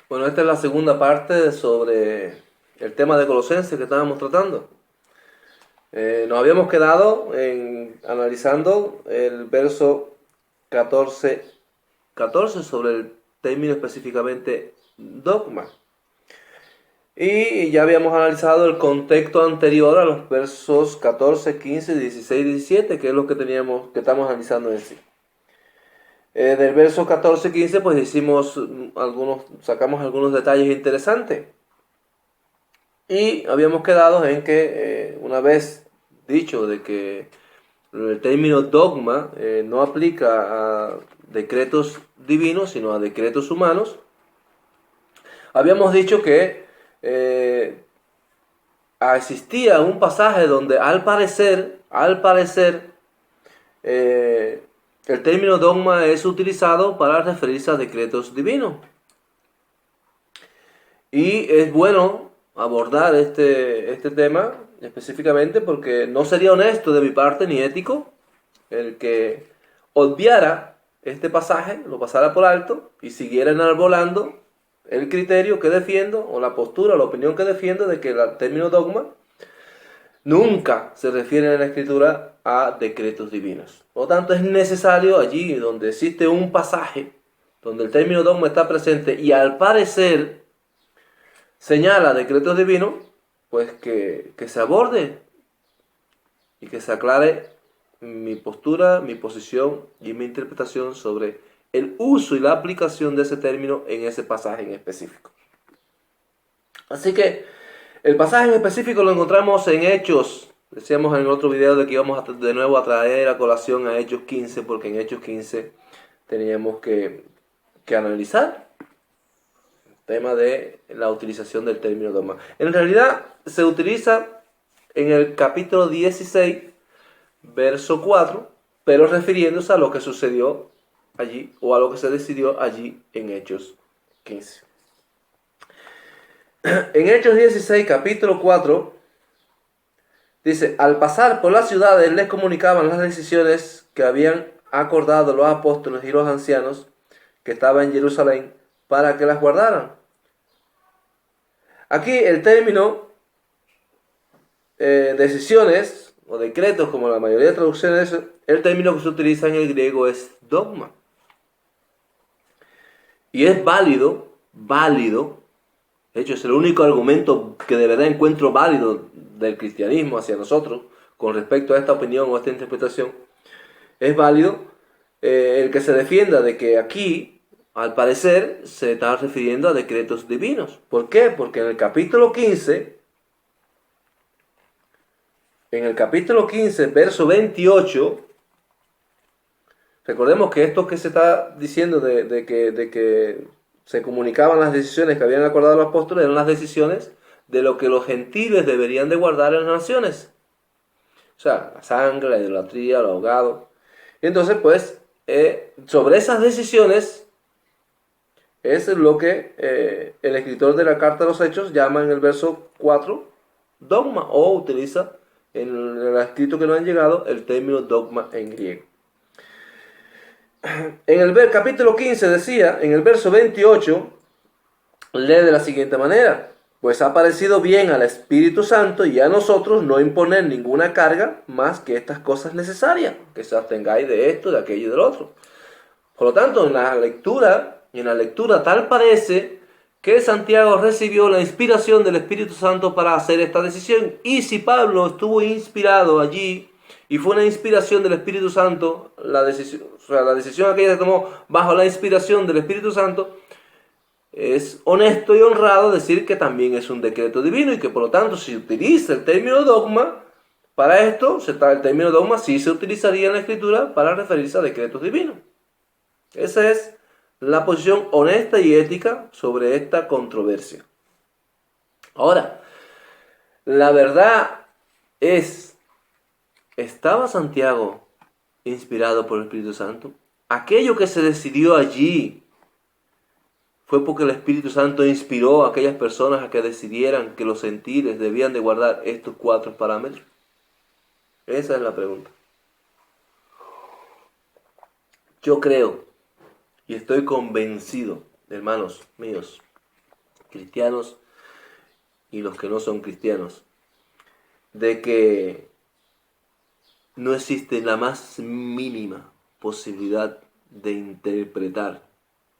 Bueno, esta es la segunda parte sobre el tema de Colosenses que estábamos tratando. Nos habíamos quedado analizando el verso 14, 14 sobre el término específicamente dogma. Y ya habíamos analizado el contexto anterior a los versos 14, 15, 16 y 17, que es lo que que estamos analizando en sí. Del verso 14, 15, pues sacamos algunos detalles interesantes. Y habíamos quedado en que una vez dicho de que el término dogma no aplica a decretos divinos, sino a decretos humanos, habíamos dicho que existía un pasaje donde al parecer, el término dogma es utilizado para referirse a decretos divinos. Y es bueno abordar este tema específicamente porque no sería honesto de mi parte ni ético el que obviara este pasaje, lo pasara por alto y siguiera enarbolando el criterio que defiendo o la postura o la opinión que defiendo de que el término dogma nunca se refiere en la escritura a decretos divinos. Por lo tanto, es necesario allí donde existe un pasaje donde el término dogma está presente y al parecer señala decretos divinos, pues que se aborde y que se aclare mi postura, mi posición y mi interpretación sobre el uso y la aplicación de ese término en ese pasaje en específico. Así que el pasaje en específico lo encontramos en Hechos. Decíamos en el otro video de que íbamos de nuevo a traer a colación a Hechos 15, porque en Hechos 15 teníamos que analizar tema de la utilización del término dogma. En realidad se utiliza en el capítulo 16, verso 4, pero refiriéndose a lo que sucedió allí o a lo que se decidió allí en Hechos 15. En Hechos 16, capítulo 4, dice, al pasar por las ciudades les comunicaban las decisiones que habían acordado los apóstoles y los ancianos que estaban en Jerusalén para que las guardaran. Aquí el término decisiones o decretos, como la mayoría de traducciones, el término que se utiliza en el griego es dogma. Y es válido, de hecho es el único argumento que de verdad encuentro válido del cristianismo hacia nosotros con respecto a esta opinión o a esta interpretación. Es válido el que se defienda de que aquí, al parecer, se está refiriendo a decretos divinos. ¿Por qué? Porque en el capítulo 15, verso 28, recordemos que esto que se está diciendo de que se comunicaban las decisiones que habían acordado los apóstoles eran las decisiones de lo que los gentiles deberían de guardar en las naciones. O sea, la sangre, la idolatría, el ahogado. Y entonces, pues, sobre esas decisiones es lo que el escritor de la Carta de los Hechos llama en el verso 4 dogma, o utiliza en el escrito que nos han llegado el término dogma en griego. En el capítulo 15 decía, en el verso 28, lee de la siguiente manera: pues ha parecido bien al Espíritu Santo y a nosotros no imponer ninguna carga más que estas cosas necesarias, que se abstengáis de esto, de aquello y del otro. Por lo tanto, en la lectura tal parece que Santiago recibió la inspiración del Espíritu Santo para hacer esta decisión. Y si Pablo estuvo inspirado allí y fue una inspiración del Espíritu Santo, la decisión aquella se tomó bajo la inspiración del Espíritu Santo, es honesto y honrado decir que también es un decreto divino y que por lo tanto si utiliza el término dogma para esto, el término dogma sí se utilizaría en la Escritura para referirse a decretos divinos. Esa es la posición honesta y ética sobre esta controversia. Ahora, la verdad es, ¿estaba Santiago inspirado por el Espíritu Santo? Aquello que se decidió allí fue porque el Espíritu Santo inspiró a aquellas personas a que decidieran que los gentiles debían de guardar estos 4 parámetros. Esa es la pregunta. Yo creo y estoy convencido, hermanos míos, cristianos y los que no son cristianos, de que no existe la más mínima posibilidad de interpretar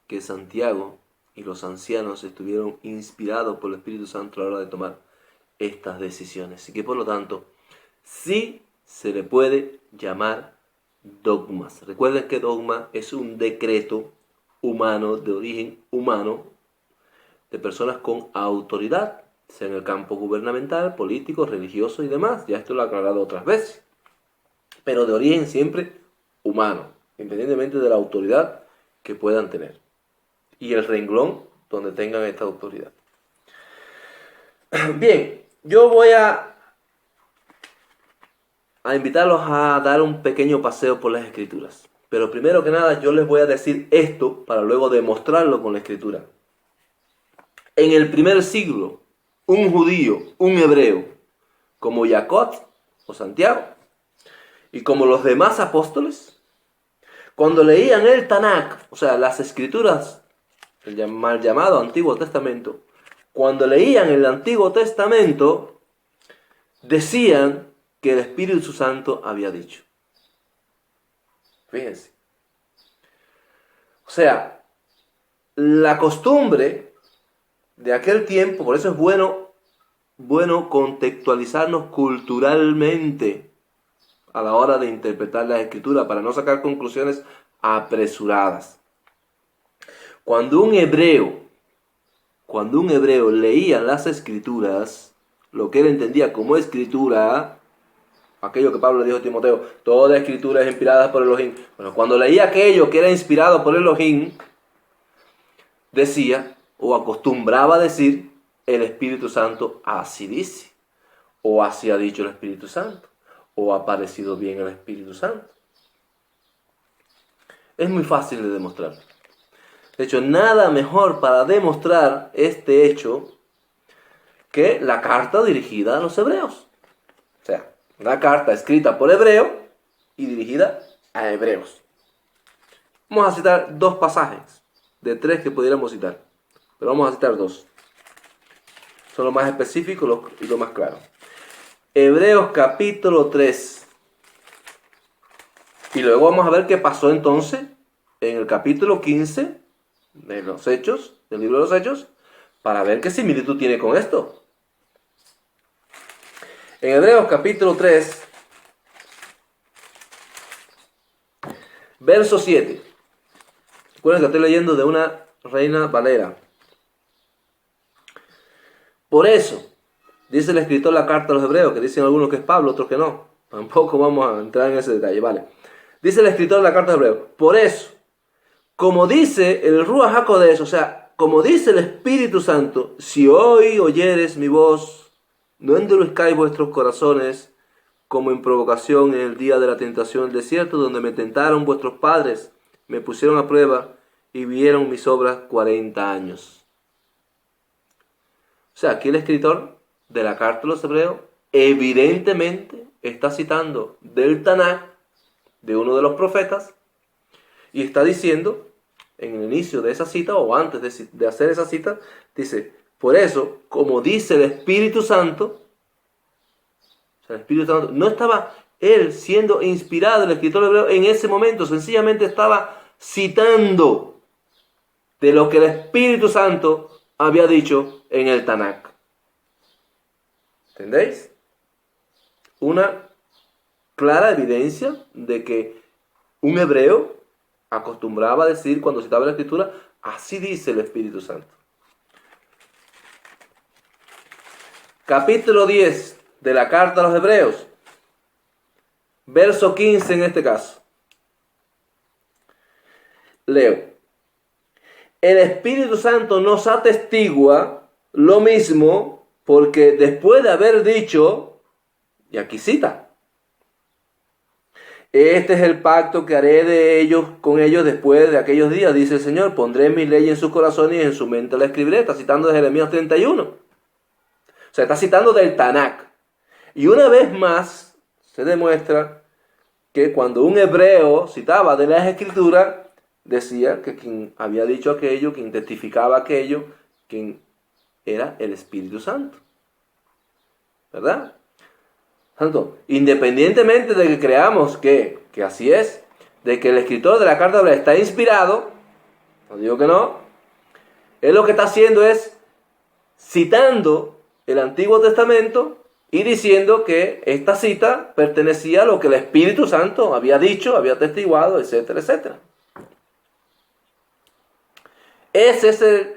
que Santiago y los ancianos estuvieron inspirados por el Espíritu Santo a la hora de tomar estas decisiones. Y que por lo tanto, sí se le puede llamar dogmas. Recuerden que dogma es un decreto humano, de origen humano, de personas con autoridad, sea en el campo gubernamental, político, religioso y demás. Ya esto lo he aclarado otras veces. Pero de origen siempre humano, independientemente de la autoridad que puedan tener. Y el renglón donde tengan esta autoridad. Bien, yo voy a invitarlos a dar un pequeño paseo por las Escrituras. Pero primero que nada yo les voy a decir esto para luego demostrarlo con la Escritura. En el primer siglo, un judío, un hebreo, como Jacob o Santiago, y como los demás apóstoles, cuando leían el Tanakh, o sea, las Escrituras, el mal llamado Antiguo Testamento, cuando leían el Antiguo Testamento, decían que el Espíritu Santo había dicho. Fíjense. O sea, la costumbre de aquel tiempo, por eso es bueno contextualizarnos culturalmente a la hora de interpretar la Escritura para no sacar conclusiones apresuradas. Cuando un hebreo leía las Escrituras, lo que él entendía como Escritura, aquello que Pablo dijo a Timoteo, toda Escritura es inspirada por Elohim. Bueno, cuando leía aquello que era inspirado por Elohim, decía o acostumbraba a decir, el Espíritu Santo así dice, o así ha dicho el Espíritu Santo, o ha parecido bien el Espíritu Santo. Es muy fácil de demostrar. De hecho, nada mejor para demostrar este hecho que la carta dirigida a los hebreos. O sea, una carta escrita por hebreo y dirigida a hebreos. Vamos a citar dos pasajes de tres que pudiéramos citar, pero vamos a citar dos. Son los más específicos y los más claros. Hebreos capítulo 3. Y luego vamos a ver qué pasó entonces en el capítulo 15 de los Hechos, del libro de los Hechos, para ver qué similitud tiene con esto. En Hebreos capítulo 3, verso 7. Recuerden que estoy leyendo de una Reina Valera. Por eso, dice el escritor de la carta a los hebreos, que dicen algunos que es Pablo, otros que no. Tampoco vamos a entrar en ese detalle, ¿vale? Dice el escritor de la carta a los hebreos, por eso, como dice el Ruach HaKodesh, o sea, como dice el Espíritu Santo, si hoy oyeres mi voz, no endurezcáis vuestros corazones, como en provocación en el día de la tentación del desierto, donde me tentaron vuestros padres, me pusieron a prueba y vieron mis obras 40 años. O sea, aquí el escritor de la carta a los hebreos evidentemente está citando del Tanakh, de uno de los profetas, y está diciendo, en el inicio de esa cita, o antes de hacer esa cita, dice, por eso, como dice el Espíritu Santo, o sea, el Espíritu Santo, no estaba él siendo inspirado, el escritor hebreo, en ese momento, sencillamente estaba citando de lo que el Espíritu Santo había dicho en el Tanakh. ¿Entendéis? Una clara evidencia de que un hebreo acostumbraba a decir cuando citaba la Escritura, así dice el Espíritu Santo. Capítulo 10 de la carta a los hebreos, verso 15 en este caso. Leo. El Espíritu Santo nos atestigua lo mismo porque después de haber dicho, y aquí cita, este es el pacto que haré con ellos después de aquellos días, dice el Señor, pondré mi ley en sus corazones y en su mente la escribiré. Está citando de Jeremías 31. O sea, está citando del Tanakh. Y una vez más se demuestra que cuando un hebreo citaba de las Escrituras, decía que quien había dicho aquello, quien testificaba aquello, quien era el Espíritu Santo. ¿Verdad? Tanto, independientemente de que creamos que así es, de que el escritor de la carta hebrea está inspirado, no digo que no, él lo que está haciendo es citando el Antiguo Testamento y diciendo que esta cita pertenecía a lo que el Espíritu Santo había dicho, había testiguado, etcétera, etcétera. Ese es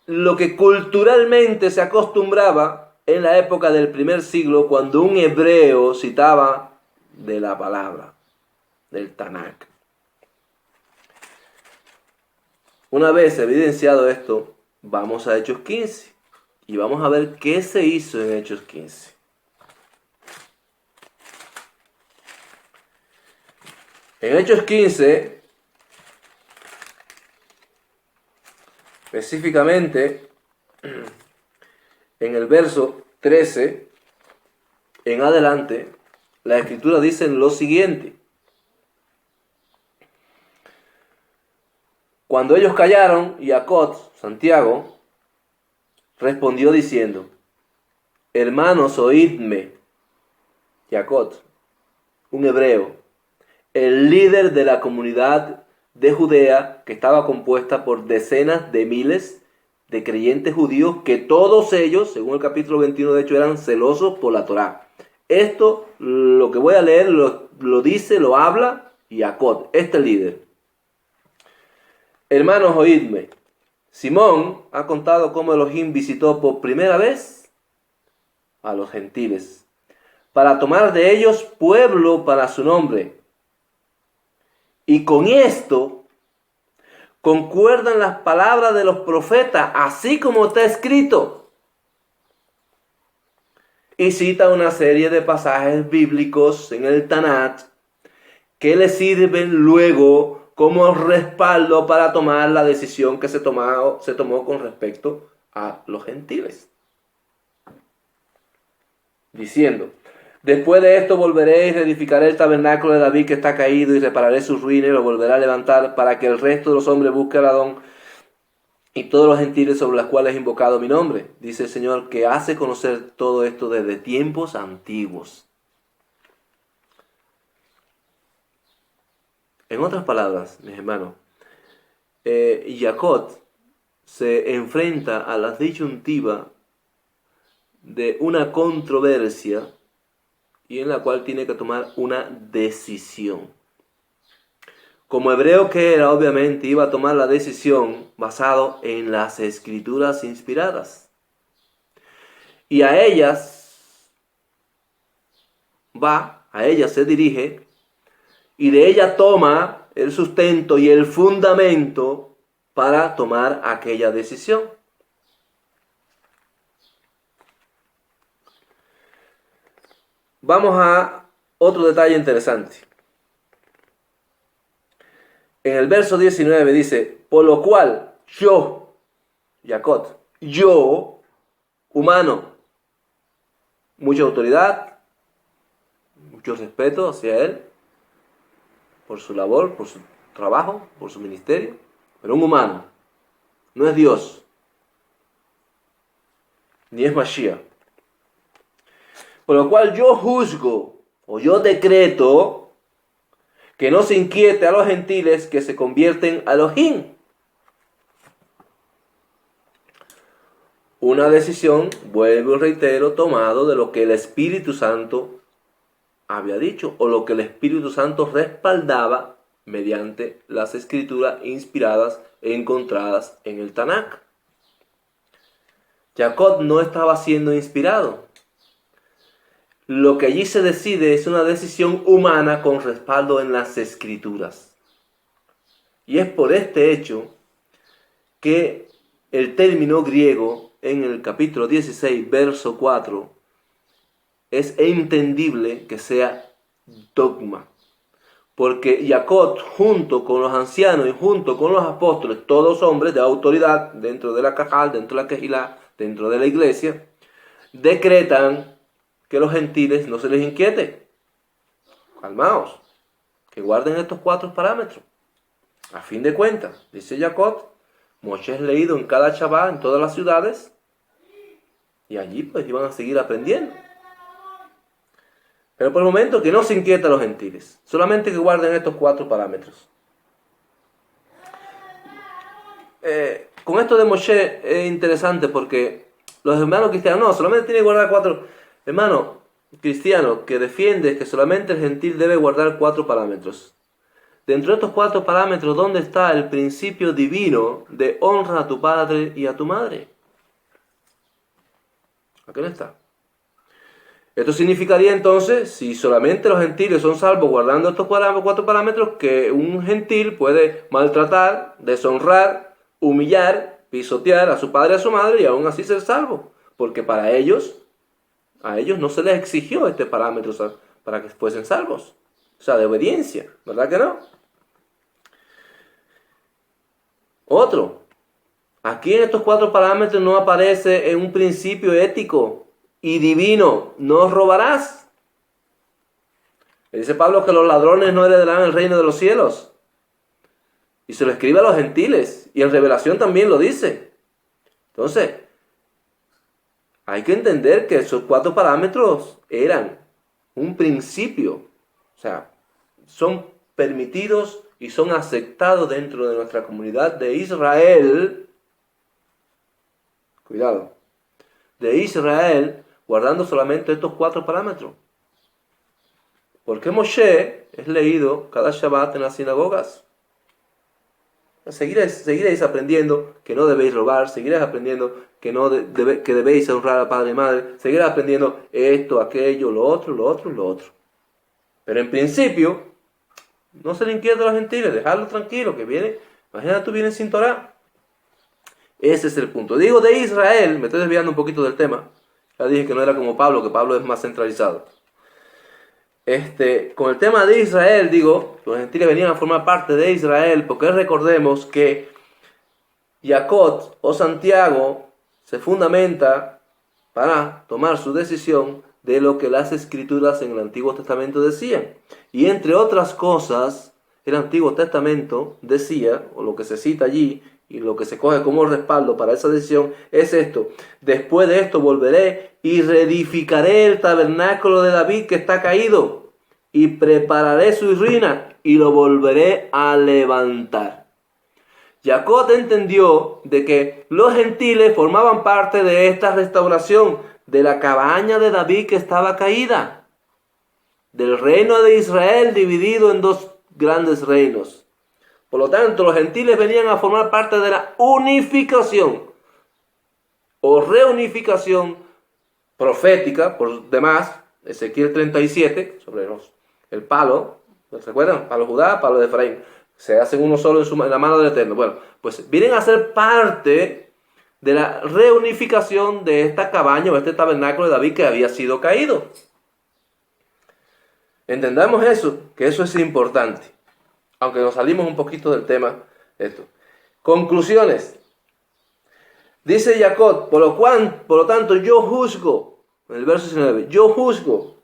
lo que culturalmente se acostumbraba en la época del primer siglo, cuando un hebreo citaba de la palabra, del Tanakh. Una vez evidenciado esto, vamos a Hechos 15 y vamos a ver qué se hizo en Hechos 15. En Hechos 15, específicamente en el verso 13 en adelante, la Escritura dice lo siguiente: cuando ellos callaron, Jacob, Santiago, respondió diciendo: hermanos, oídme. Jacob, un hebreo, el líder de la comunidad de Judea, que estaba compuesta por decenas de miles de creyentes judíos, que todos ellos, según el capítulo 21 de hecho, eran celosos por la Torá. Esto, lo que voy a leer, lo dice, lo habla Jacob, este líder. Hermanos, oídme. Simón ha contado cómo Elohim visitó por primera vez a los gentiles para tomar de ellos pueblo para su nombre. Y con esto concuerdan las palabras de los profetas, así como está escrito. Y cita una serie de pasajes bíblicos en el Tanakh que le sirven luego como respaldo para tomar la decisión que se tomó con respecto a los gentiles. Diciendo: después de esto volveré y reedificaré el tabernáculo de David que está caído, y repararé sus ruinas y lo volveré a levantar, para que el resto de los hombres busque a Adón y todos los gentiles sobre los cuales he invocado mi nombre. Dice el Señor, que hace conocer todo esto desde tiempos antiguos. En otras palabras, mis hermanos, Jacob se enfrenta a la disyuntiva de una controversia y en la cual tiene que tomar una decisión. Como hebreo que era, obviamente iba a tomar la decisión basado en las escrituras inspiradas. Y a ellas se dirige, y de ella toma el sustento y el fundamento para tomar aquella decisión. Vamos a otro detalle interesante. En el verso 19 dice: por lo cual yo, Jacob, yo, humano, mucha autoridad, mucho respeto hacia él, por su labor, por su trabajo, por su ministerio, pero un humano, no es Dios, ni es Mashiach. Por lo cual yo juzgo, o yo decreto, que no se inquiete a los gentiles que se convierten a Elohim. Una decisión, vuelvo y reitero, tomado de lo que el Espíritu Santo había dicho, o lo que el Espíritu Santo respaldaba mediante las escrituras inspiradas e encontradas en el Tanakh. Jacob no estaba siendo inspirado. Lo que allí se decide es una decisión humana con respaldo en las escrituras. Y es por este hecho que el término griego en el capítulo 16, verso 4, es entendible que sea dogma. Porque Jacob, junto con los ancianos y junto con los apóstoles, todos hombres de autoridad dentro de la Cajal, dentro de la Kehilá, dentro de la iglesia, decretan que los gentiles no se les inquiete. Calmaos, que guarden estos 4 parámetros. A fin de cuentas, dice Jacob, Moshe es leído en cada Shabbat en todas las ciudades, Y allí pues iban a seguir aprendiendo. Pero por el momento que no se inquieten los gentiles. Solamente que guarden estos 4 parámetros. Con esto de Moshe es interesante porque los hermanos cristianos, no, solamente tiene que guardar 4. Hermano cristiano que defiende que solamente el gentil debe guardar 4 parámetros. Dentro de estos 4 parámetros, ¿dónde está el principio divino de honra a tu padre y a tu madre? Aquí no está. Esto significaría entonces, si solamente los gentiles son salvos guardando estos 4 parámetros, que un gentil puede maltratar, deshonrar, humillar, pisotear a su padre y a su madre y aún así ser salvo. Porque a ellos no se les exigió este parámetro para que fuesen salvos. O sea, de obediencia, ¿verdad que no? Otro. Aquí en estos 4 parámetros no aparece en un principio ético y divino: no robarás. Le dice Pablo que los ladrones no heredarán el reino de los cielos. Y se lo escribe a los gentiles. Y en Revelación también lo dice. Entonces, hay que entender que esos 4 parámetros eran un principio. O sea, son permitidos y son aceptados dentro de nuestra comunidad de Israel. Cuidado. De Israel, guardando solamente estos 4 parámetros. Porque Moshe es leído cada Shabbat en las sinagogas. Seguiréis aprendiendo que no debéis robar, seguiréis aprendiendo que debéis honrar a padre y madre, seguiréis aprendiendo esto, aquello, lo otro. Pero en principio, no se le inquieta a los gentiles, dejarlo tranquilo, que viene, imagínate tú vienes sin Torah. Ese es el punto. Digo de Israel, me estoy desviando un poquito del tema. Ya dije que no era como Pablo, que Pablo es más centralizado. Con el tema de Israel, digo, los gentiles venían a formar parte de Israel, porque recordemos que Jacob o Santiago se fundamenta para tomar su decisión de lo que las escrituras en el Antiguo Testamento decían. Y entre otras cosas, el Antiguo Testamento decía, o lo que se cita allí, y lo que se coge como respaldo para esa decisión, es esto: después de esto volveré y reedificaré el tabernáculo de David que está caído, y prepararé su ruina y lo volveré a levantar. Jacob entendió de que los gentiles formaban parte de esta restauración de la cabaña de David que estaba caída, del reino de Israel dividido en 2 grandes reinos. Por lo tanto, los gentiles venían a formar parte de la unificación o reunificación profética, por demás, Ezequiel 37, sobre el palo, ¿recuerdan? Palo Judá, palo de Efraín. Se hacen uno solo en la mano del Eterno. Bueno, pues vienen a ser parte de la reunificación de esta cabaña o este tabernáculo de David que había sido caído. Entendamos eso, que eso es importante. Aunque nos salimos un poquito del tema, esto. Conclusiones. Dice Jacob, por lo tanto, yo juzgo. En el verso 19, yo juzgo.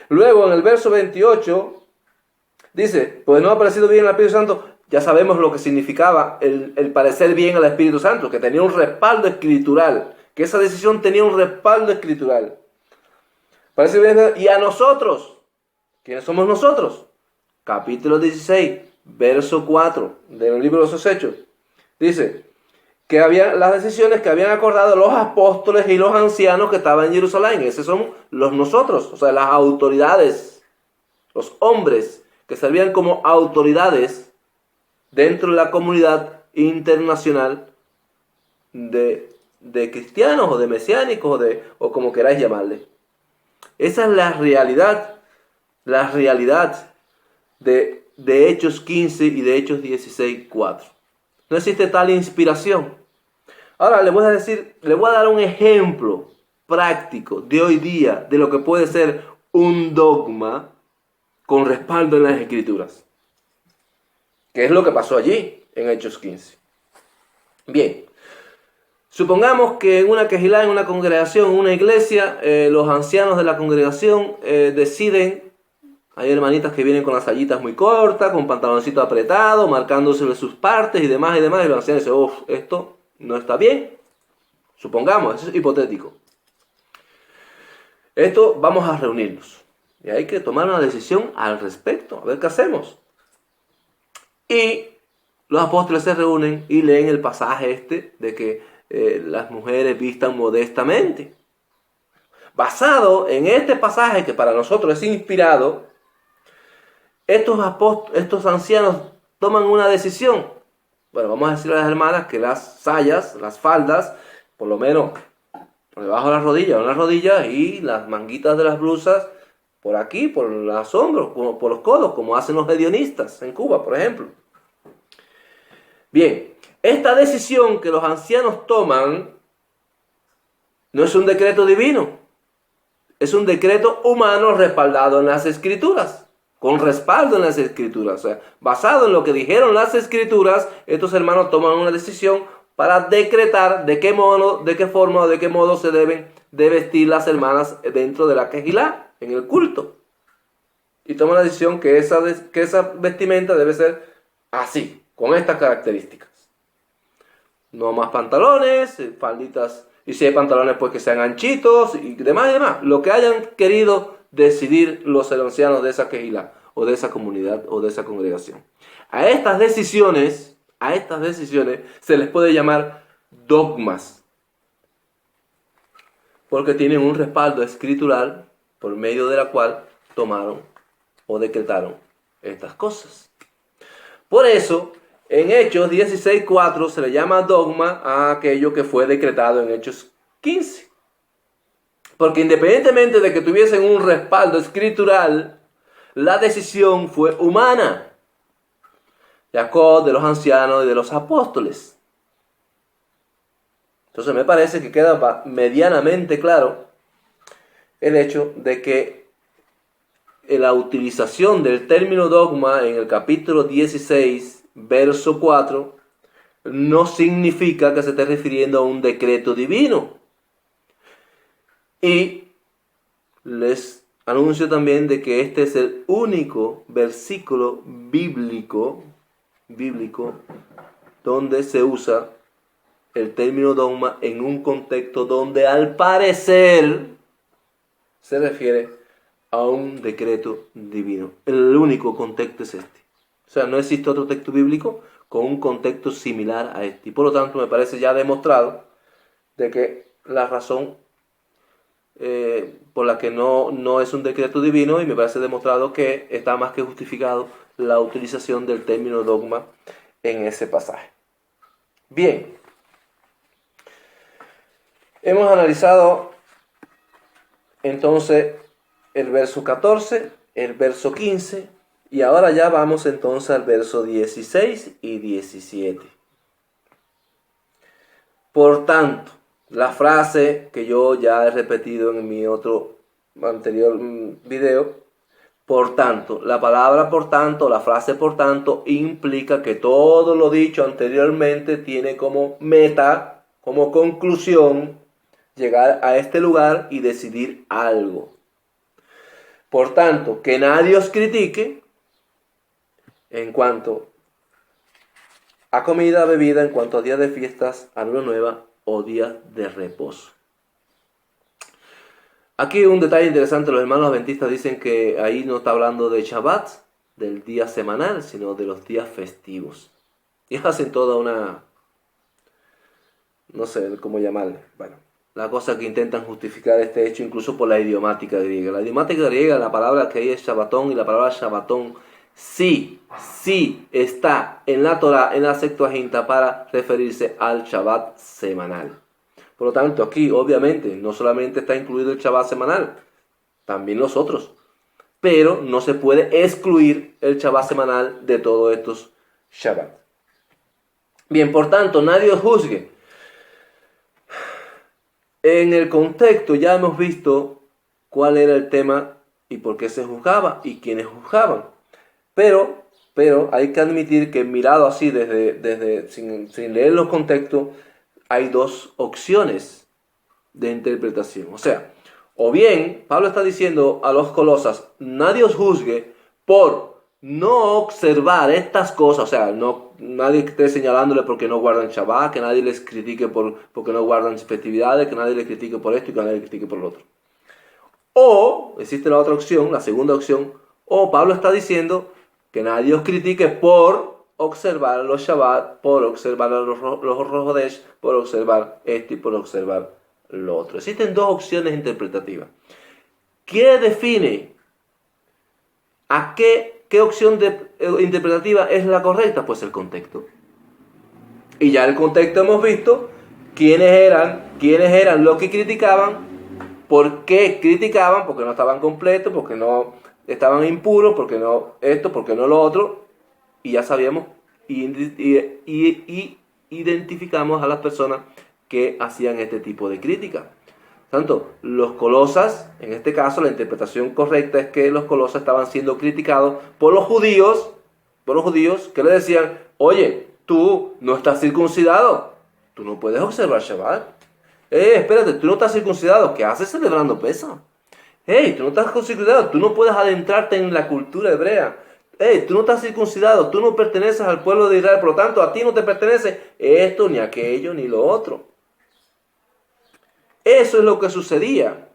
Luego, en el verso 28, dice, pues no ha parecido bien al Espíritu Santo. Ya sabemos lo que significaba el parecer bien al Espíritu Santo, que tenía un respaldo escritural, que esa decisión tenía un respaldo escritural. Parece bien, y a nosotros, ¿quiénes somos nosotros? Capítulo 16, verso 4 del libro de los Hechos. Dice que había las decisiones que habían acordado los apóstoles y los ancianos que estaban en Jerusalén. Esos son los nosotros, o sea, las autoridades, los hombres que servían como autoridades dentro de la comunidad internacional de cristianos o de mesiánicos o como queráis llamarle. Esa es la realidad de Hechos 15 y de Hechos 16, 4. No existe tal inspiración. Ahora le voy a dar un ejemplo práctico de hoy día de lo que puede ser un dogma con respaldo en las Escrituras. ¿Qué es lo que pasó allí en Hechos 15? Bien, supongamos que en una quejilá, en una congregación, en una iglesia, los ancianos de la congregación deciden. Hay hermanitas que vienen con las sayitas muy cortas, con pantaloncito apretado, marcándose sus partes y demás, y los ancianos dicen, esto no está bien. Supongamos, eso es hipotético. Esto vamos a reunirnos. Y hay que tomar una decisión al respecto, a ver qué hacemos. Y los apóstoles se reúnen y leen el pasaje de que las mujeres vistan modestamente. Basado en este pasaje que para nosotros es inspirado, estos ancianos toman una decisión. Bueno, vamos a decirle a las hermanas que las sayas, las faldas, por lo menos por debajo de las rodillas y las manguitas de las blusas por aquí, por los hombros, por los codos, como hacen los hedionistas en Cuba, por ejemplo. Bien, esta decisión que los ancianos toman no es un decreto divino, es un decreto humano respaldado en las Escrituras, con respaldo en las Escrituras. O sea, basado en lo que dijeron las Escrituras, estos hermanos toman una decisión para decretar de qué forma o de qué modo se deben de vestir las hermanas dentro de la quejilá, en el culto. Y toman la decisión que esa vestimenta debe ser así, con estas características. No más pantalones, falditas, y si hay pantalones pues que sean anchitos y demás y demás. Lo que hayan querido decidir los ancianos de esa quejilá, o de esa comunidad, o de esa congregación. A estas decisiones se les puede llamar dogmas, porque tienen un respaldo escritural por medio de la cual tomaron o decretaron estas cosas. Por eso, en Hechos 16:4 se le llama dogma a aquello que fue decretado en Hechos 15. Porque independientemente de que tuviesen un respaldo escritural, la decisión fue humana. Jacob, de los ancianos y de los apóstoles. Entonces me parece que queda medianamente claro el hecho de que la utilización del término dogma en el capítulo 16, verso 4, no significa que se esté refiriendo a un decreto divino. Y les anuncio también de que este es el único versículo bíblico donde se usa el término dogma en un contexto donde al parecer se refiere a un decreto divino. El único contexto es este. O sea, no existe otro texto bíblico con un contexto similar a este. Y por lo tanto me parece ya demostrado de que la razón por la que no es un decreto divino, y me parece demostrado que está más que justificado la utilización del término dogma en ese pasaje. Bien, hemos analizado entonces el verso 14, el verso 15, y ahora ya vamos entonces al verso 16 y 17. Por tanto, la frase que yo ya he repetido en mi otro anterior video, por tanto, la palabra por tanto, la frase por tanto, implica que todo lo dicho anteriormente tiene como meta, como conclusión, llegar a este lugar y decidir algo. Por tanto, que nadie os critique en cuanto a comida, bebida, en cuanto a días de fiestas, a luna nueva o días de reposo. Aquí un detalle interesante, los hermanos adventistas dicen que ahí no está hablando de Shabbat, del día semanal, sino de los días festivos. Y hacen toda una, no sé cómo llamarle, bueno, la cosa que intentan justificar este hecho incluso por la idiomática griega. La idiomática griega, la palabra que hay es Shabbatón, y la palabra Shabbatón sí está en la Torá, en la Septuaginta, para referirse al Shabbat semanal. Por lo tanto, aquí obviamente no solamente está incluido el Shabbat semanal, también los otros. Pero no se puede excluir el Shabbat semanal de todos estos Shabbat. Bien, por tanto, nadie os juzgue. En el contexto ya hemos visto cuál era el tema y por qué se juzgaba y quiénes juzgaban. Pero hay que admitir que mirado así sin leer los contextos, hay dos opciones de interpretación. O sea, o bien Pablo está diciendo a los colosas, nadie os juzgue por no observar estas cosas, o sea, nadie esté señalándole porque no guardan Shabbat, que nadie les critique porque no guardan festividades, que nadie les critique por esto y que nadie les critique por lo otro. O, existe la otra opción, la segunda opción, o Pablo está diciendo que nadie os critique por observar los Shabbat, por observar los Rojodesh, por observar esto y por observar lo otro. Existen dos opciones interpretativas. ¿Qué define a qué opción interpretativa es la correcta? Pues el contexto. Y ya en el contexto hemos visto quiénes eran los que criticaban, por qué criticaban, porque no estaban completos, porque no estaban impuros, porque no esto, porque no lo otro, y ya sabíamos y identificamos a las personas que hacían este tipo de crítica. Tanto los colosas, en este caso la interpretación correcta es que los colosas estaban siendo criticados por los judíos que le decían, oye, tú no estás circuncidado, tú no puedes observar Shabbat. Espérate, tú no estás circuncidado, ¿qué haces celebrando Pesa? Tú no estás circuncidado, tú no puedes adentrarte en la cultura hebrea. Tú no estás circuncidado, tú no perteneces al pueblo de Israel, por lo tanto a ti no te pertenece esto, ni aquello, ni lo otro. Eso es lo que sucedía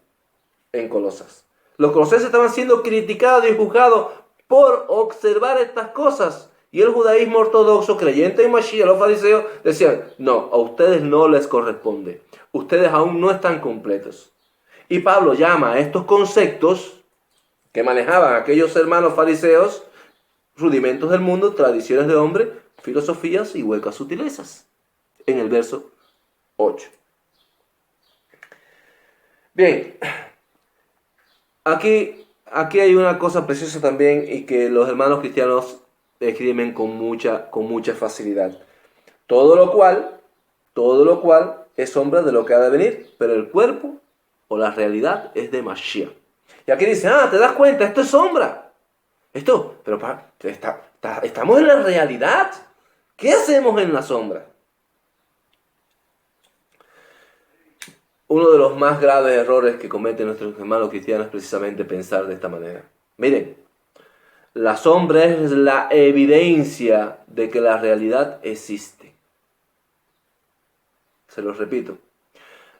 en Colosas. Los colosenses estaban siendo criticados y juzgados por observar estas cosas. Y el judaísmo ortodoxo, creyente en Mashiach, los fariseos, decían, no, a ustedes no les corresponde. Ustedes aún no están completos. Y Pablo llama a estos conceptos que manejaban aquellos hermanos fariseos, rudimentos del mundo, tradiciones de hombre, filosofías y huecas sutilezas. En el verso 8. Bien, aquí hay una cosa preciosa también y que los hermanos cristianos escriben con mucha facilidad. Todo lo cual es sombra de lo que ha de venir, pero el cuerpo o la realidad es de Mashiach. Y aquí dice, ¿te das cuenta? Esto es sombra. Estamos en la realidad. ¿Qué hacemos en la sombra? Uno de los más graves errores que cometen nuestros hermanos cristianos es precisamente pensar de esta manera. Miren, la sombra es la evidencia de que la realidad existe. Se los repito.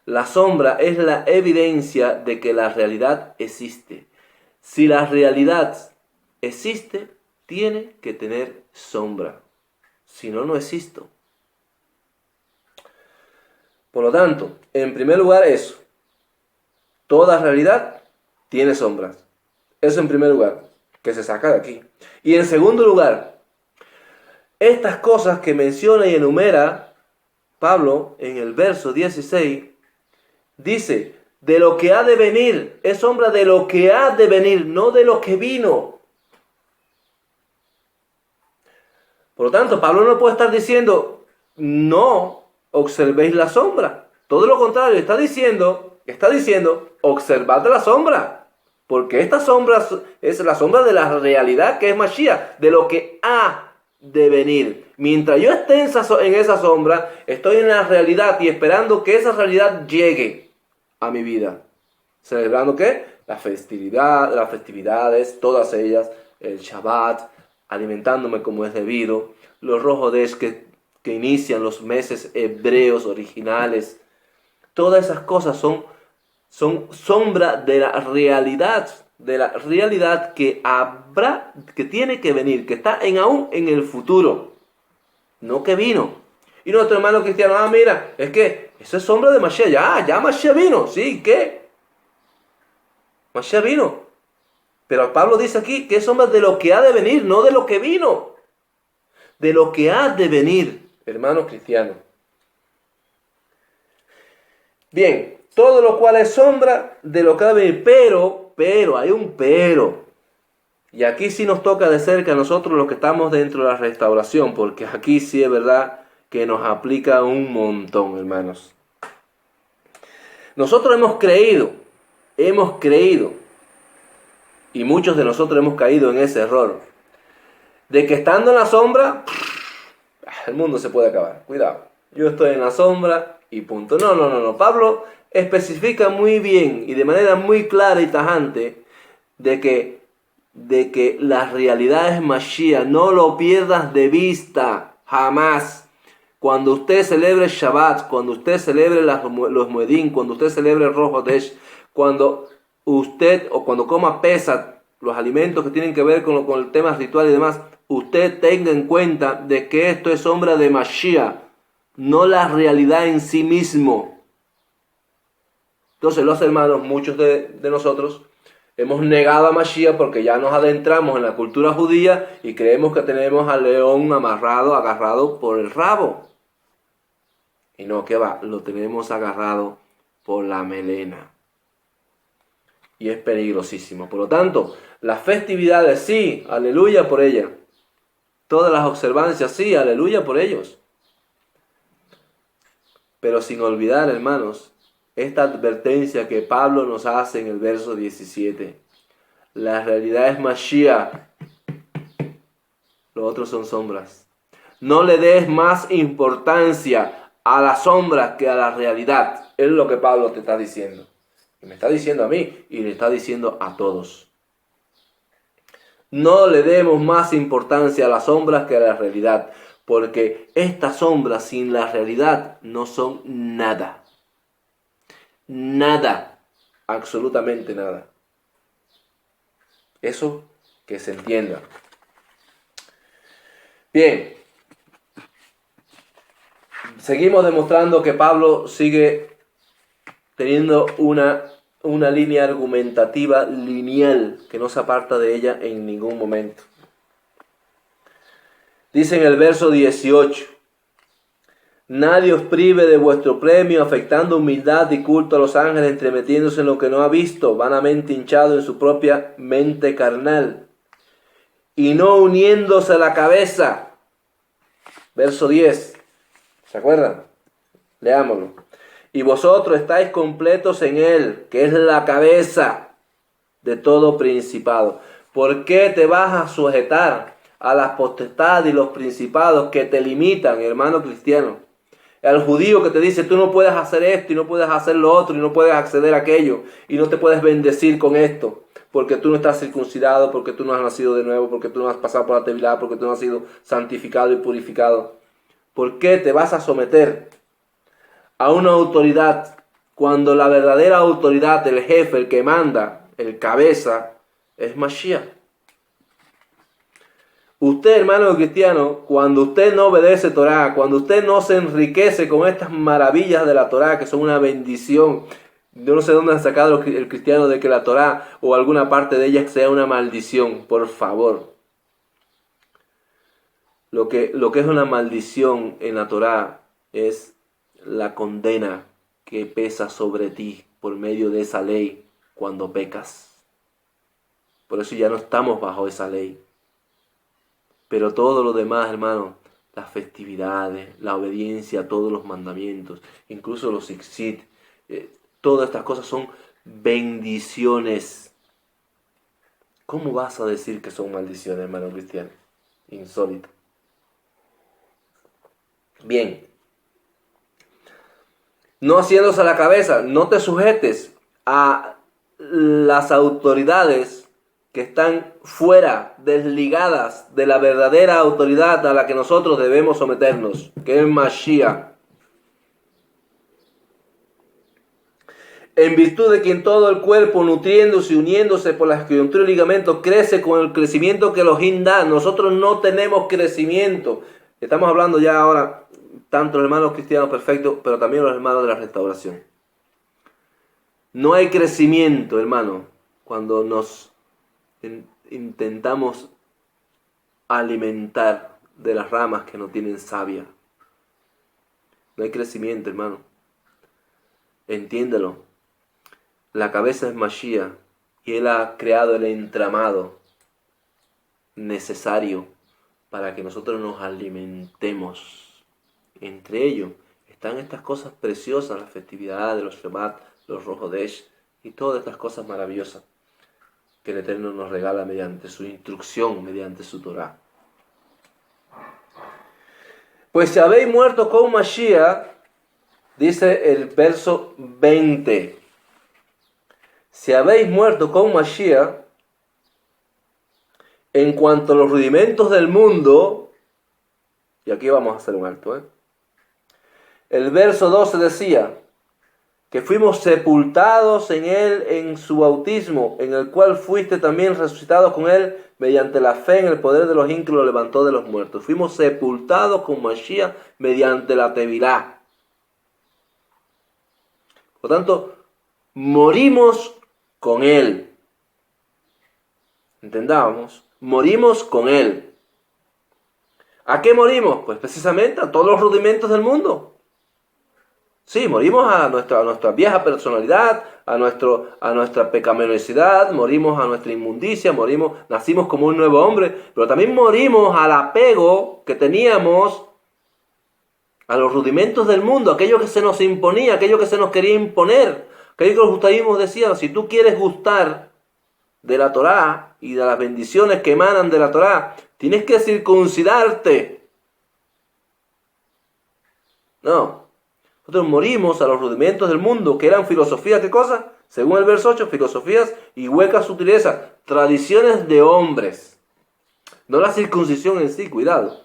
La sombra es la evidencia de que la realidad existe. Si la realidad existe, tiene que tener sombra. Si no, no existo. Por lo tanto, en primer lugar eso. Toda realidad tiene sombras. Eso en primer lugar, que se saca de aquí. Y en segundo lugar, estas cosas que menciona y enumera Pablo en el verso 16, dice, de lo que ha de venir, es sombra de lo que ha de venir, no de lo que vino. Por lo tanto, Pablo no puede estar diciendo, no observéis la sombra. Todo lo contrario, está diciendo, observad la sombra. Porque esta sombra es la sombra de la realidad que es Mashiach, de lo que ha de venir. Mientras yo esté en esa sombra, estoy en la realidad y esperando que esa realidad llegue a mi vida. ¿Celebrando qué? Las festividades, todas ellas, el Shabbat, alimentándome como es debido, los Rojodesh que inician los meses hebreos originales. Todas esas cosas son sombra de la realidad que habrá, que tiene que venir, que está aún en el futuro, no que vino. Y nuestro hermano cristiano, mira, es que eso es sombra de Mashiach, ya Mashiach vino, ¿sí? ¿Qué? Mashiach vino. Pero Pablo dice aquí que es sombra de lo que ha de venir, no de lo que vino. De lo que ha de venir, hermanos cristianos. Bien, todo lo cual es sombra de lo que ha de venir, pero, hay un pero. Y aquí sí nos toca de cerca a nosotros los que estamos dentro de la restauración, porque aquí sí es verdad que nos aplica un montón, hermanos. Nosotros hemos creído, y muchos de nosotros hemos caído en ese error, de que estando en la sombra, el mundo se puede acabar. Cuidado, yo estoy en la sombra y punto. No. Pablo especifica muy bien y de manera muy clara y tajante de que de que la realidad es Mashiach. No lo pierdas de vista, jamás. Cuando usted celebre Shabbat, cuando usted celebre los Moedim, cuando usted celebre el Rosh Hodesh, cuando usted o cuando coma Pesach, los alimentos que tienen que ver con el tema ritual y demás, usted tenga en cuenta de que esto es sombra de Mashiach, no la realidad en sí mismo. Entonces, los hermanos, muchos de nosotros, hemos negado a Mashiach porque ya nos adentramos en la cultura judía y creemos que tenemos al león agarrado por el rabo. Y no, que va, lo tenemos agarrado por la melena. Y es peligrosísimo. Por lo tanto, las festividades, sí, aleluya por ellas. Todas las observancias, sí, aleluya por ellos. Pero sin olvidar, hermanos, esta advertencia que Pablo nos hace en el verso 17. La realidad es Mashiach. Los otros son sombras. No le des más importancia a las sombras que a la realidad. Es lo que Pablo te está diciendo. Y me está diciendo a mí y le está diciendo a todos. No le demos más importancia a las sombras que a la realidad, porque estas sombras sin la realidad no son nada. Nada, absolutamente nada. Eso que se entienda. Bien, seguimos demostrando que Pablo sigue teniendo una línea argumentativa lineal que no se aparta de ella en ningún momento. Dice en el verso 18: nadie os prive de vuestro premio, afectando humildad y culto a los ángeles, entremetiéndose en lo que no ha visto, vanamente hinchado en su propia mente carnal, y no uniéndose a la cabeza. Verso 10, ¿se acuerdan? Leámoslo. Y vosotros estáis completos en él, que es la cabeza de todo principado. ¿Por qué te vas a sujetar a las potestades y los principados que te limitan, hermano cristiano? Al judío que te dice, tú no puedes hacer esto y no puedes hacer lo otro y no puedes acceder a aquello y no te puedes bendecir con esto, porque tú no estás circuncidado, porque tú no has nacido de nuevo, porque tú no has pasado por la tevilá, porque tú no has sido santificado y purificado. ¿Por qué te vas a someter a una autoridad cuando la verdadera autoridad, el jefe, el que manda, el cabeza, es Mashiach? Usted, hermano cristiano, cuando usted no obedece Torah, cuando usted no se enriquece con estas maravillas de la Torah, que son una bendición, yo no sé dónde han sacado el cristiano de que la Torah o alguna parte de ella sea una maldición, por favor. Lo que es una maldición en la Torah es la condena que pesa sobre ti por medio de esa ley cuando pecas. Por eso ya no estamos bajo esa ley. Pero todo lo demás, hermano, las festividades, la obediencia a todos los mandamientos, incluso los Ixit, todas estas cosas son bendiciones. ¿Cómo vas a decir que son maldiciones, hermano cristiano? Insólito. Bien. No haciéndose a la cabeza, no te sujetes a las autoridades que están fuera, desligadas de la verdadera autoridad a la que nosotros debemos someternos, que es Mashiach. En virtud de quien todo el cuerpo, nutriéndose y uniéndose por las coyunturas y ligamentos, crece con el crecimiento que Elohim da. Nosotros no tenemos crecimiento. Estamos hablando ya ahora, tanto los hermanos cristianos perfectos, pero también los hermanos de la restauración. No hay crecimiento, hermano, cuando nos intentamos alimentar de las ramas que no tienen savia. No hay crecimiento, hermano. Entiéndelo. La cabeza es Mashiach y Él ha creado el entramado necesario para que nosotros nos alimentemos. Entre ellos están estas cosas preciosas, las festividades, los Shabbat, los Rosh Hodesh y todas estas cosas maravillosas que el Eterno nos regala mediante su instrucción, mediante su Torah. Pues si habéis muerto con Mashiach, dice el verso 20, si habéis muerto con Mashiach, En cuanto a los rudimentos del mundo, y aquí vamos a hacer un alto, el verso 12 decía que fuimos sepultados en él en su bautismo, en el cual fuiste también resucitados con él mediante la fe en el poder de los que lo levantó de los muertos. Fuimos sepultados con Mashiach mediante la Tevilá. Por tanto, morimos con él. ¿Entendamos? Morimos con él. ¿A qué morimos? Pues precisamente a todos los rudimentos del mundo. Sí, morimos a nuestra vieja personalidad, a nuestra pecaminosidad, morimos a nuestra inmundicia, nacimos como un nuevo hombre, pero también morimos al apego que teníamos a los rudimentos del mundo, aquello que se nos imponía, aquello que se nos quería imponer, aquello que los judaísmos decían: si tú quieres gustar de la Torá y de las bendiciones que emanan de la Torá, tienes que circuncidarte. No. Nosotros morimos a los rudimentos del mundo, que eran filosofías, ¿qué cosa? Según el verso 8, filosofías y huecas sutilezas, tradiciones de hombres. No la circuncisión en sí, cuidado.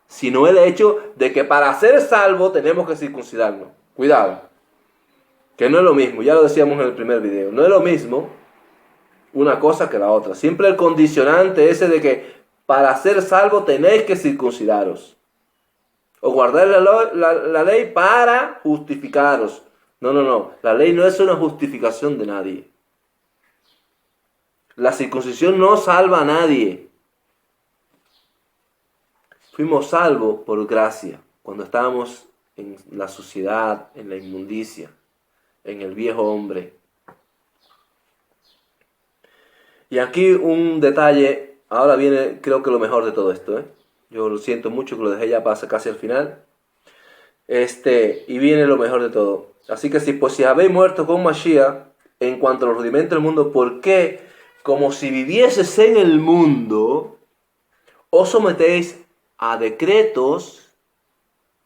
Sino el hecho de que para ser salvo tenemos que circuncidarnos. Cuidado. Que no es lo mismo, ya lo decíamos en el primer video. No es lo mismo una cosa que la otra. Siempre el condicionante ese de que para ser salvo tenéis que circuncidaros. O guardar la ley para justificaros. No. La ley no es una justificación de nadie. La circuncisión no salva a nadie. Fuimos salvos por gracia, cuando estábamos en la suciedad, en la inmundicia, en el viejo hombre. Y aquí un detalle, ahora viene creo que lo mejor de todo esto, Yo lo siento mucho que lo dejé ya pasa casi al final. Y viene lo mejor de todo. Así que si habéis muerto con Mashiach, en cuanto a los rudimentos del mundo, ¿por qué, como si vivieses en el mundo, os sometéis a decretos,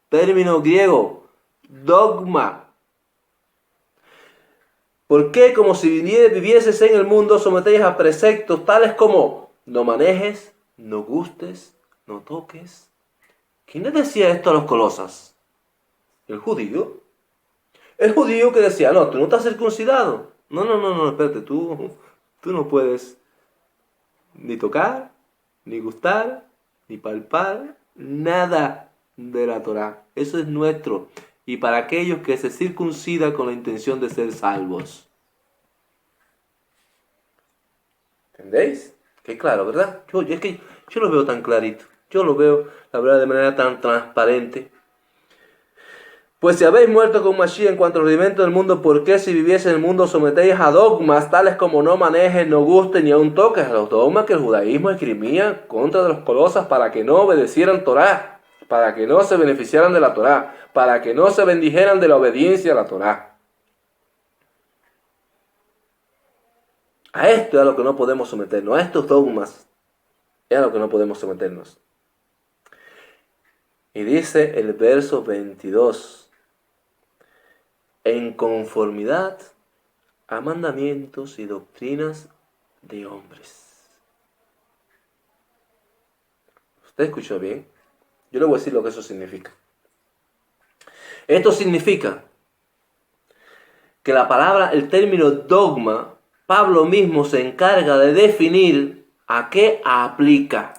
término griego, dogma? ¿Por qué, como si vivieses en el mundo, os sometéis a preceptos tales como no manejes, no gustes, no toques? ¿Quién les decía esto a los colosas? ¿El judío? El judío que decía: no, tú no estás circuncidado. No, espérate, tú no puedes ni tocar, ni gustar, ni palpar, nada de la Torá. Eso es nuestro. Y para aquellos que se circuncidan con la intención de ser salvos. ¿Entendéis? Que claro, ¿verdad? Es que yo lo veo tan clarito. Yo lo veo, la verdad, de manera tan transparente. Pues si habéis muerto con Mashiach en cuanto al rudimentos del mundo, ¿por qué si viviese en el mundo sometéis a dogmas tales como no manejes, no gustes, ni aun toques? A los dogmas que el judaísmo esgrimía contra de los colosas para que no obedecieran Torá, para que no se beneficiaran de la Torá, para que no se bendijeran de la obediencia a la Torá. A esto es a lo que no podemos someternos, a estos dogmas es a lo que no podemos someternos. Y dice el verso 22, en conformidad a mandamientos y doctrinas de hombres. ¿Usted escuchó bien? Yo le voy a decir lo que eso significa. Esto significa que la palabra, el término dogma, Pablo mismo se encarga de definir a qué aplica.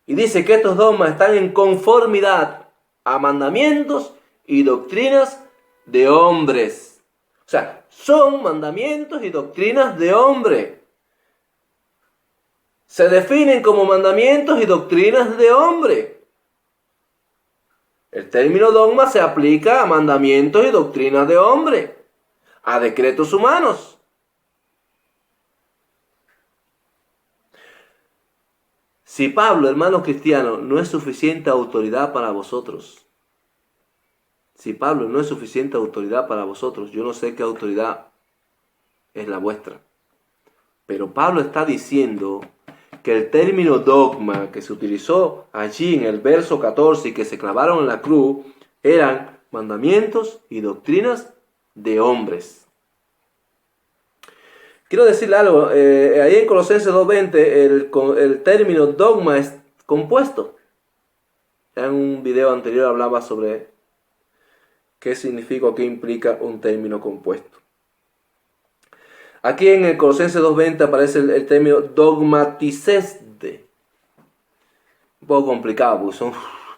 Y dice que estos dogmas están en conformidad a mandamientos y doctrinas de hombres. O sea, son mandamientos y doctrinas de hombre. Se definen como mandamientos y doctrinas de hombre. El término dogma se aplica a mandamientos y doctrinas de hombre, a decretos humanos. Si Pablo, hermanos cristianos, no es suficiente autoridad para vosotros, si Pablo no es suficiente autoridad para vosotros, yo no sé qué autoridad es la vuestra. Pero Pablo está diciendo que el término dogma que se utilizó allí en el verso 14 y que se clavaron en la cruz eran mandamientos y doctrinas de hombres. quiero decirle algo, ahí en Colosenses 2:20 el término dogma es compuesto. En un video anterior hablaba sobre qué significa o qué implica un término compuesto. Aquí en el Colosenses 2:20 aparece el término dogmaticeste. Un poco complicado, porque son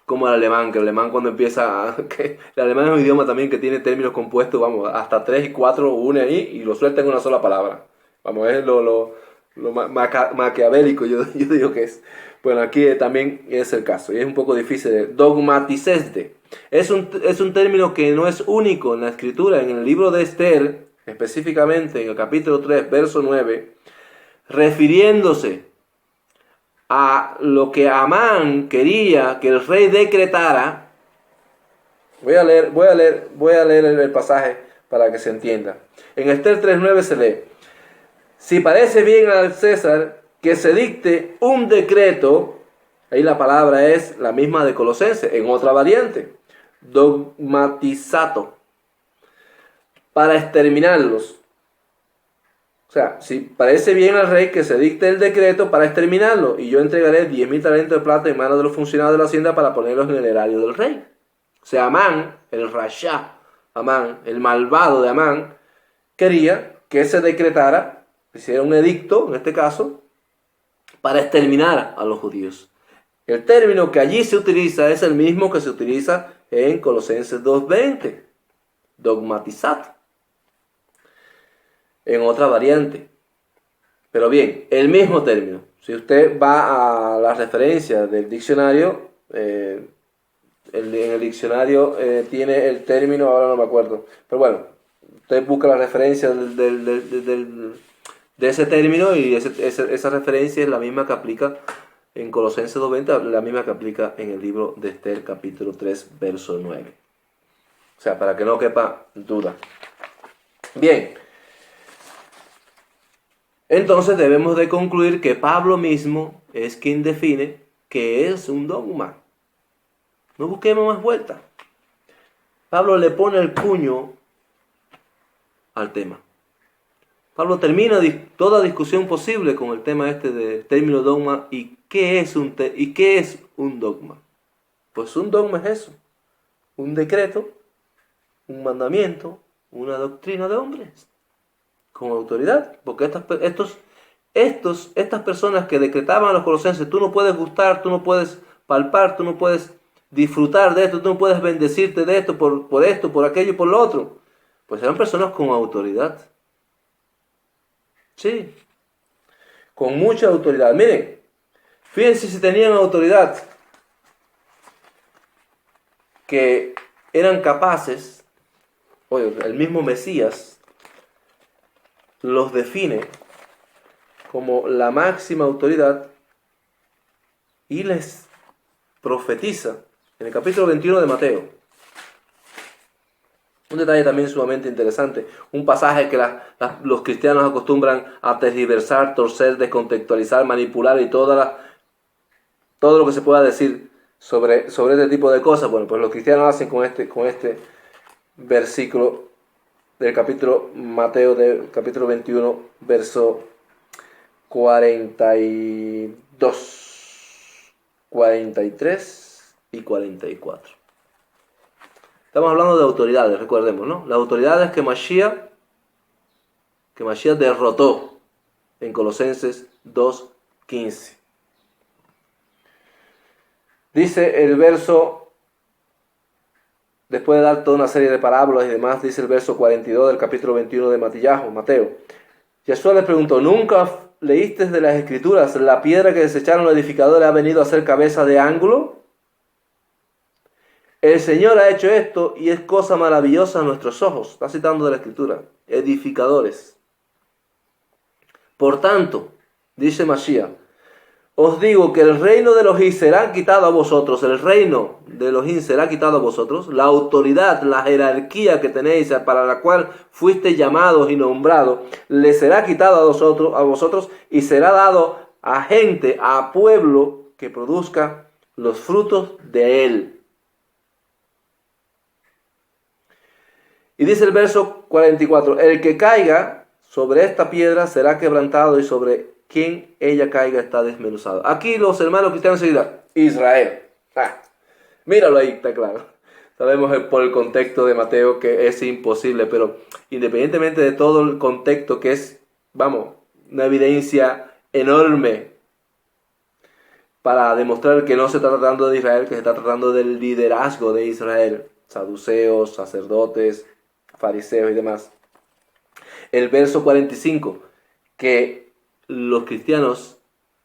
como el alemán, que el alemán cuando empieza... el alemán es un idioma también que tiene términos compuestos, vamos, hasta 3 y 4 une ahí y lo suelta en una sola palabra. Vamos, es lo maquiavélico, yo digo que es. Bueno, aquí también es el caso, y es un poco difícil. Dogmaticeste. Es un término que no es único en la escritura, en el libro de Esther, específicamente en el capítulo 3, verso 9, refiriéndose a lo que Amán quería que el rey decretara. Voy a leer el pasaje para que se entienda. En Esther 3:9 se lee: si parece bien al César que se dicte un decreto, ahí la palabra es la misma de Colosenses, en otra variante, dogmatizato, para exterminarlos. O sea, si parece bien al rey que se dicte el decreto para exterminarlo, y yo entregaré 10.000 talentos de plata en manos de los funcionarios de la hacienda para ponerlos en el erario del rey. O sea, Amán, el Rasha, Amán, el malvado de Amán, quería que se decretara, hiciera un edicto, en este caso, para exterminar a los judíos. El término que allí se utiliza es el mismo que se utiliza en Colosenses 2:20, dogmatizado, en otra variante. Pero bien, el mismo término. Si usted va a la referencia del diccionario, en el diccionario tiene el término, ahora no me acuerdo, pero bueno, usted busca la referencia de ese término y esa referencia es la misma que aplica en Colosenses 2:20, la misma que aplica en el libro de Esther, capítulo 3, verso 9. O sea, para que no quepa duda. Bien. Entonces debemos de concluir que Pablo mismo es quien define qué es un dogma. No busquemos más vueltas. Pablo le pone el puño al tema. Pablo termina toda discusión posible con el tema este del término dogma y qué es un dogma. Pues un dogma es eso, un decreto, un mandamiento, una doctrina de hombres con autoridad, porque estas personas que decretaban a los colosenses, tú no puedes gustar, tú no puedes palpar, tú no puedes disfrutar de esto, tú no puedes bendecirte de esto, por esto, por aquello, por lo otro. Pues eran personas con autoridad. Sí, con mucha autoridad. Miren, fíjense si tenían autoridad, que eran capaces, oye, el mismo Mesías los define como la máxima autoridad y les profetiza en el capítulo 21 de Mateo. Un detalle también sumamente interesante, un pasaje que los cristianos acostumbran a tergiversar, torcer, descontextualizar, manipular y todo lo que se pueda decir sobre este tipo de cosas. Bueno, pues los cristianos hacen con este versículo del capítulo Mateo, del capítulo 21, verso 42, 43 y 44. Estamos hablando de autoridades, recordemos, ¿no? Las autoridades que Mashiach derrotó en Colosenses 2:15. Dice el verso, después de dar toda una serie de parábolas y demás, dice el verso 42 del capítulo 21 de Mateo. Jesús les preguntó: ¿nunca leíste de las Escrituras, la piedra que desecharon los edificadores ha venido a ser cabeza de ángulo? El Señor ha hecho esto y es cosa maravillosa a nuestros ojos. Está citando de la Escritura. Edificadores. Por tanto, dice Mashiach, os digo que el reino de Elohim será quitado a vosotros. El reino de Elohim será quitado a vosotros. La autoridad, la jerarquía que tenéis, para la cual fuiste llamados y nombrados, le será quitado a vosotros y será dado a gente, a pueblo que produzca los frutos de él. Y dice el verso 44, el que caiga sobre esta piedra será quebrantado y sobre quien ella caiga está desmenuzado. Aquí los hermanos cristianos se dirán, Israel. Míralo ahí, está claro. Sabemos por el contexto de Mateo que es imposible, pero independientemente de todo el contexto que es, vamos, una evidencia enorme para demostrar que no se está tratando de Israel, que se está tratando del liderazgo de Israel, saduceos, sacerdotes, fariseos y demás. El verso 45, que los cristianos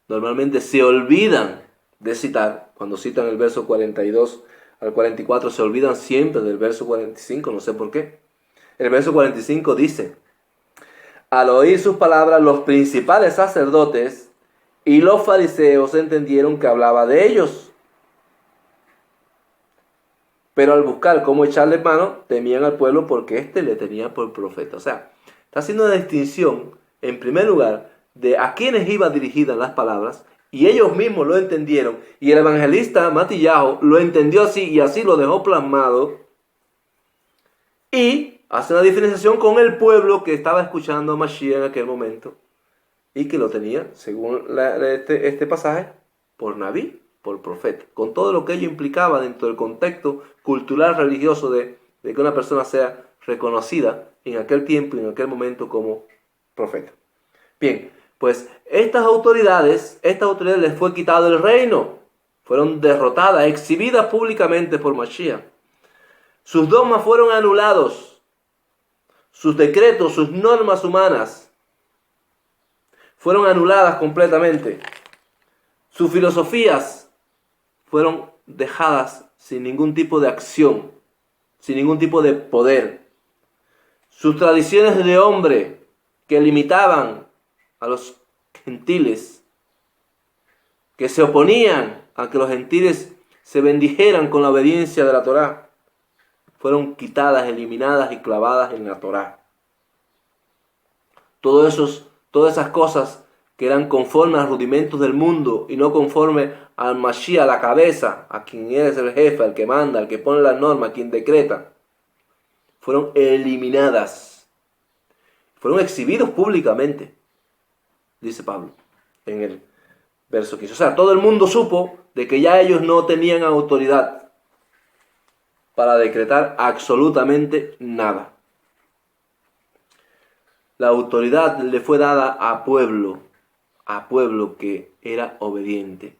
normalmente se olvidan de citar, cuando citan el verso 42 al 44, se olvidan siempre del verso 45, no sé por qué. El verso 45 dice, al oír sus palabras, los principales sacerdotes y los fariseos entendieron que hablaba de ellos. Pero al buscar cómo echarle mano, temían al pueblo porque éste le tenía por profeta. O sea, está haciendo una distinción, en primer lugar, de a quienes iban dirigidas las palabras, y ellos mismos lo entendieron, y el evangelista Matillahu lo entendió así, y así lo dejó plasmado, y hace una diferenciación con el pueblo que estaba escuchando a Mashiach en aquel momento, y que lo tenía, según este pasaje, por Naví, por profeta, con todo lo que ello implicaba dentro del contexto cultural religioso de que una persona sea reconocida en aquel tiempo y en aquel momento como profeta. Bien, pues estas autoridades les fue quitado el reino, fueron derrotadas, exhibidas públicamente por Mashiach. Sus dogmas fueron anulados, sus decretos, sus normas humanas fueron anuladas completamente. Sus filosofías fueron dejadas sin ningún tipo de acción, sin ningún tipo de poder. Sus tradiciones de hombre que limitaban a los gentiles, que se oponían a que los gentiles se bendijeran con la obediencia de la Torá, fueron quitadas, eliminadas y clavadas en la Torá. Todas esas cosas que eran conforme a los rudimentos del mundo y no conforme al Mashiach, a la cabeza, a quien es el jefe, al que manda, al que pone las normas, a quien decreta, fueron eliminadas, fueron exhibidos públicamente, dice Pablo en el verso 15. O sea, todo el mundo supo de que ya ellos no tenían autoridad para decretar absolutamente nada. La autoridad le fue dada a pueblo que era obediente.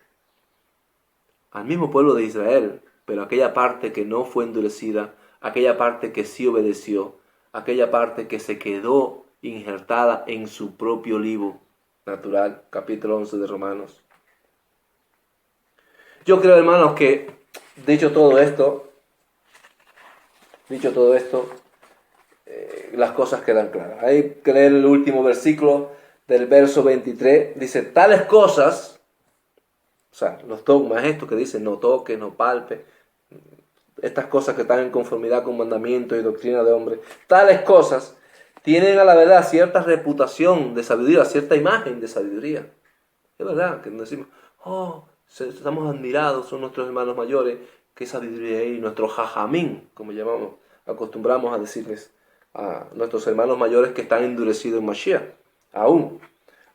Al mismo pueblo de Israel, pero aquella parte que no fue endurecida, aquella parte que sí obedeció, aquella parte que se quedó injertada en su propio libro natural, capítulo 11 de Romanos. Yo creo, hermanos, que dicho todo esto, las cosas quedan claras. Hay que leer el último versículo del verso 23. Dice, tales cosas, o sea, los dogmas, estos que dicen no toque, no palpe, estas cosas que están en conformidad con mandamientos y doctrina de hombre, tales cosas tienen a la verdad cierta reputación de sabiduría, cierta imagen de sabiduría. Es verdad que decimos, estamos admirados, son nuestros hermanos mayores, qué sabiduría hay, nuestro jajamín, como acostumbramos a decirles a nuestros hermanos mayores que están endurecidos en Mashiach, aún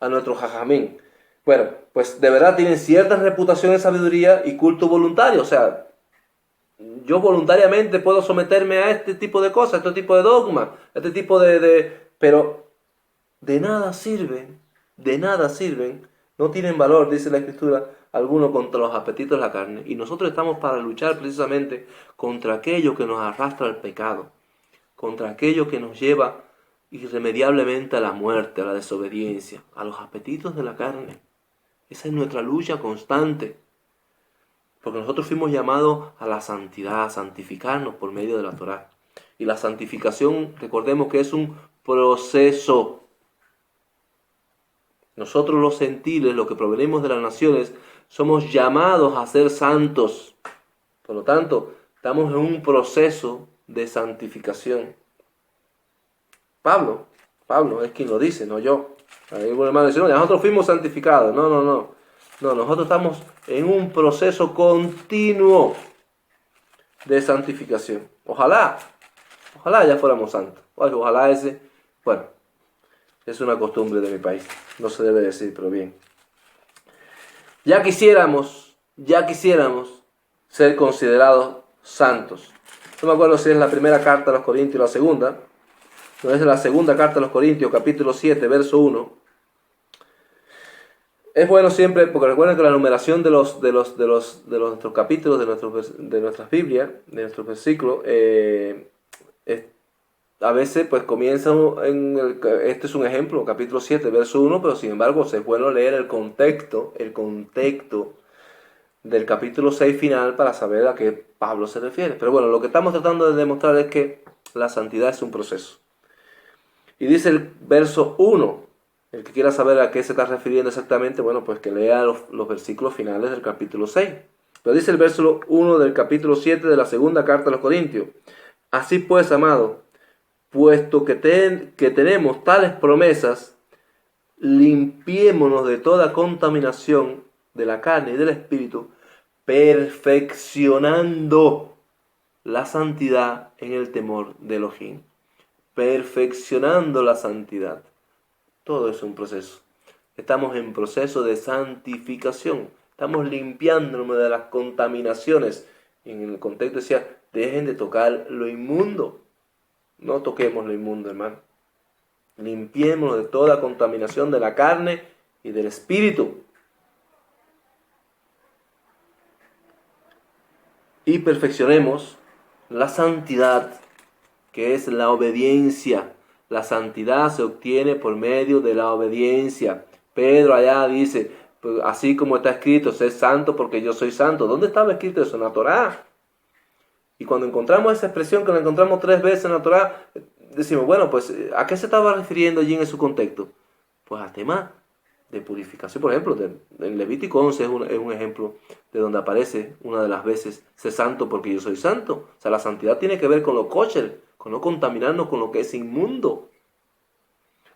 a nuestro jajamín. Bueno, pues de verdad tienen cierta reputación de sabiduría y culto voluntario, o sea, yo voluntariamente puedo someterme a este tipo de cosas, a este tipo de dogmas, a este tipo pero de nada sirven, no tienen valor, dice la Escritura, alguno contra los apetitos de la carne. Y nosotros estamos para luchar precisamente contra aquello que nos arrastra al pecado, contra aquello que nos lleva irremediablemente a la muerte, a la desobediencia, a los apetitos de la carne. Esa es nuestra lucha constante. Porque nosotros fuimos llamados a la santidad, a santificarnos por medio de la Torá. Y la santificación, recordemos que es un proceso. Nosotros los gentiles, los que provenimos de las naciones, somos llamados a ser santos. Por lo tanto, estamos en un proceso de santificación. Pablo es quien lo dice, no yo. Hay un hermano dice, no, nosotros fuimos santificados. No, nosotros estamos en un proceso continuo de santificación. Ojalá ya fuéramos santos. Ojalá Es una costumbre de mi país. No se debe decir, pero bien. Ya quisiéramos ser considerados santos. No me acuerdo si es la primera carta a los Corintios o la segunda. No es la segunda carta a los Corintios, capítulo 7, verso 1. Es bueno siempre, porque recuerden que la numeración de nuestros capítulos, de nuestras Biblias, de nuestros versículos, a veces pues comienza este es un ejemplo, capítulo 7, verso 1, pero sin embargo es bueno leer el contexto del capítulo 6 final para saber a qué Pablo se refiere. Pero bueno, lo que estamos tratando de demostrar es que la santidad es un proceso. Y dice el verso 1, el que quiera saber a qué se está refiriendo exactamente, bueno, pues que lea los versículos finales del capítulo 6. Pero dice el verso 1 del capítulo 7 de la segunda carta a los Corintios. Así pues, amado, puesto que tenemos tales promesas, limpiémonos de toda contaminación de la carne y del espíritu, perfeccionando la santidad en el temor de Elohim. Perfeccionando la santidad. Todo es un proceso. Estamos en proceso de santificación. Estamos limpiándonos de las contaminaciones. Y en el contexto decía, dejen de tocar lo inmundo. No toquemos lo inmundo, hermano. Limpiémonos de toda contaminación de la carne y del espíritu. Y perfeccionemos la santidad, que es la obediencia. La santidad se obtiene por medio de la obediencia. Pedro allá dice, pues, así como está escrito, sé santo porque yo soy santo. ¿Dónde estaba escrito eso? En la Torá. Y cuando encontramos esa expresión, que la encontramos 3 veces en la Torá, decimos, bueno, pues, ¿a qué se estaba refiriendo allí en su contexto? Pues al tema de purificación. Por ejemplo, en Levítico 11 es un ejemplo de donde aparece una de las veces, sé santo porque yo soy santo. O sea, la santidad tiene que ver con lo kosher, con no contaminarnos con lo que es inmundo.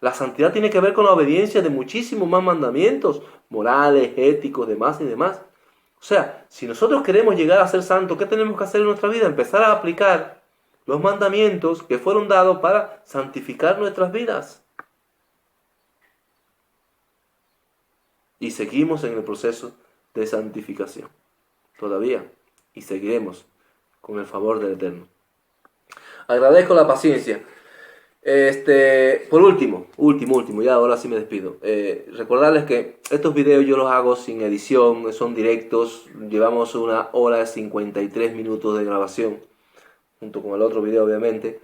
La santidad tiene que ver con la obediencia de muchísimos más mandamientos, morales, éticos, demás y demás. O sea, si nosotros queremos llegar a ser santos, ¿qué tenemos que hacer en nuestra vida? Empezar a aplicar los mandamientos que fueron dados para santificar nuestras vidas. Y seguimos en el proceso de santificación. Todavía. Y seguiremos con el favor del Eterno. Agradezco la paciencia. Por último, ya ahora sí me despido. Recordarles que estos videos yo los hago sin edición, son directos. Llevamos 1 hora y 53 minutos de grabación, junto con el otro video obviamente.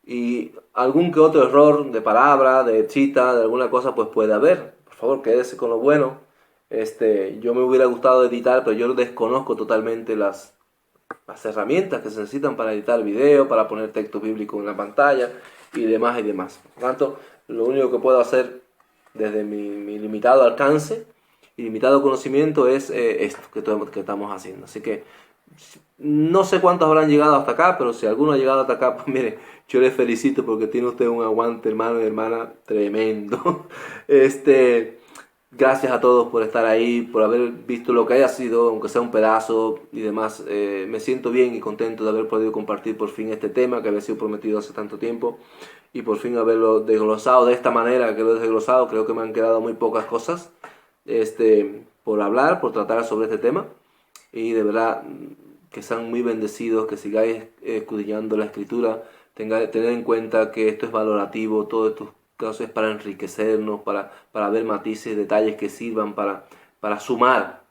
Y algún que otro error de palabra, de cita, de alguna cosa, pues puede haber. Por favor, quédese con lo bueno. Yo me hubiera gustado editar, pero yo desconozco totalmente las herramientas que se necesitan para editar video, para poner texto bíblico en la pantalla y demás y demás. Por lo tanto, lo único que puedo hacer desde mi limitado alcance y limitado conocimiento es esto que estamos haciendo. Así que no sé cuántos habrán llegado hasta acá, pero si alguno ha llegado hasta acá, pues mire, yo les felicito porque tiene usted un aguante, hermano y hermana, tremendo. Gracias a todos por estar ahí, por haber visto lo que haya sido, aunque sea un pedazo y demás. Me siento bien y contento de haber podido compartir por fin este tema que había sido prometido hace tanto tiempo y por fin haberlo desglosado de esta manera que lo he desglosado. Creo que me han quedado muy pocas cosas por hablar, por tratar sobre este tema, y de verdad que sean muy bendecidos, que sigáis escudriñando la escritura, tened en cuenta que esto es valorativo, todo esto es para enriquecernos, para ver matices, detalles que sirvan para sumar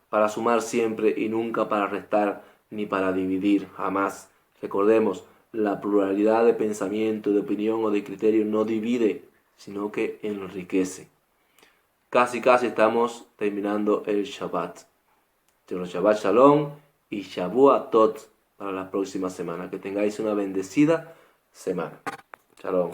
siempre y nunca para restar ni para dividir, jamás. Recordemos, la pluralidad de pensamiento, de opinión o de criterio no divide, sino que enriquece. Casi estamos terminando el Shabbat. Shabbat Shalom y Shavuot Tot para la próxima semana. Que tengáis una bendecida semana. Shalom.